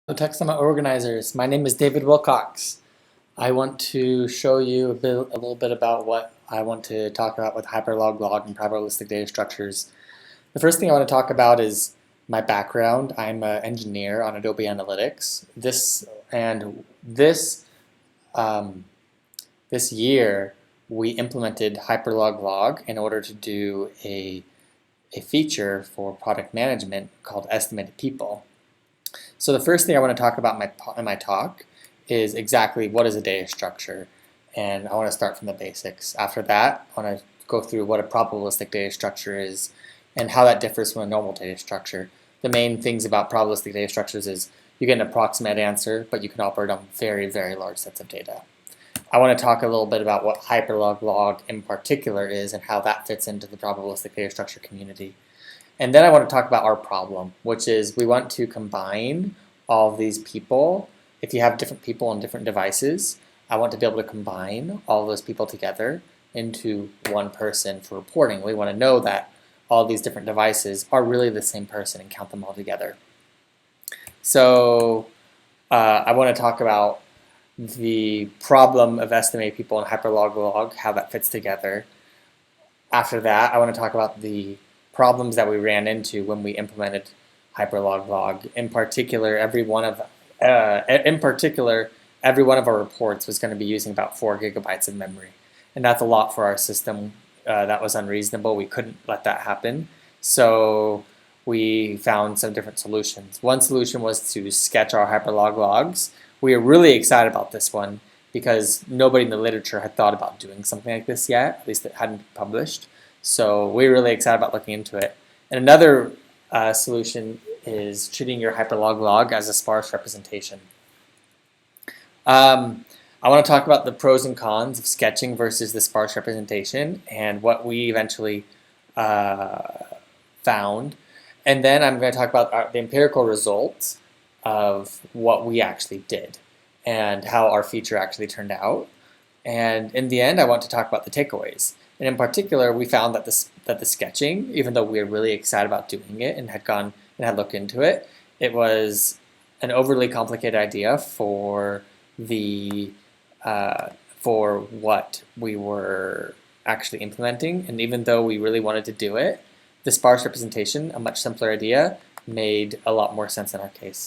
Hello, Textama organizers. My name is David Wilcox. I want to show you a little bit about what I want to talk about with hyperloglog and probabilistic data structures. The first thing I want to talk about is my background. I'm an engineer on Adobe Analytics. This year we implemented hyperloglog in order to do a feature for product management called estimated people. So the first thing I want to talk about in my talk is exactly what is a data structure, and I want to start from the basics. After that, I want to go through what a probabilistic data structure is and how that differs from a normal data structure. The main things about probabilistic data structures is you get an approximate answer, but you can operate on very, very large sets of data. I want to talk a little bit about what hyperloglog in particular is and how that fits into the probabilistic data structure community. And then I want to talk about our problem, which is we want to combine all of these people. If you have different people on different devices, I want to be able to combine all of those people together into one person for reporting. We want to know that all these different devices are really the same person and count them all together. So I want to talk about the problem of estimating people in hyperloglog, how that fits together. After that, I want to talk about the problems that we ran into when we implemented hyperloglog. In particular, every one of our reports was going to be using about 4 gigabytes of memory, and that's a lot for our system. That was unreasonable. We couldn't let that happen, so we found some different solutions. One solution was to sketch our hyperloglogs. We were really excited about this one because nobody in the literature had thought about doing something like this yet, at least it hadn't been published. So we're really excited about looking into it. And another solution is treating your hyperloglog as a sparse representation. I want to talk about the pros and cons of sketching versus the sparse representation and what we eventually found. And then I'm going to talk about the empirical results of what we actually did and how our feature actually turned out. And in the end, I want to talk about the takeaways. And in particular, we found that the sketching, even though we were really excited about doing it and had looked into it, it was an overly complicated idea for what we were actually implementing. And even though we really wanted to do it, the sparse representation, a much simpler idea, made a lot more sense in our case.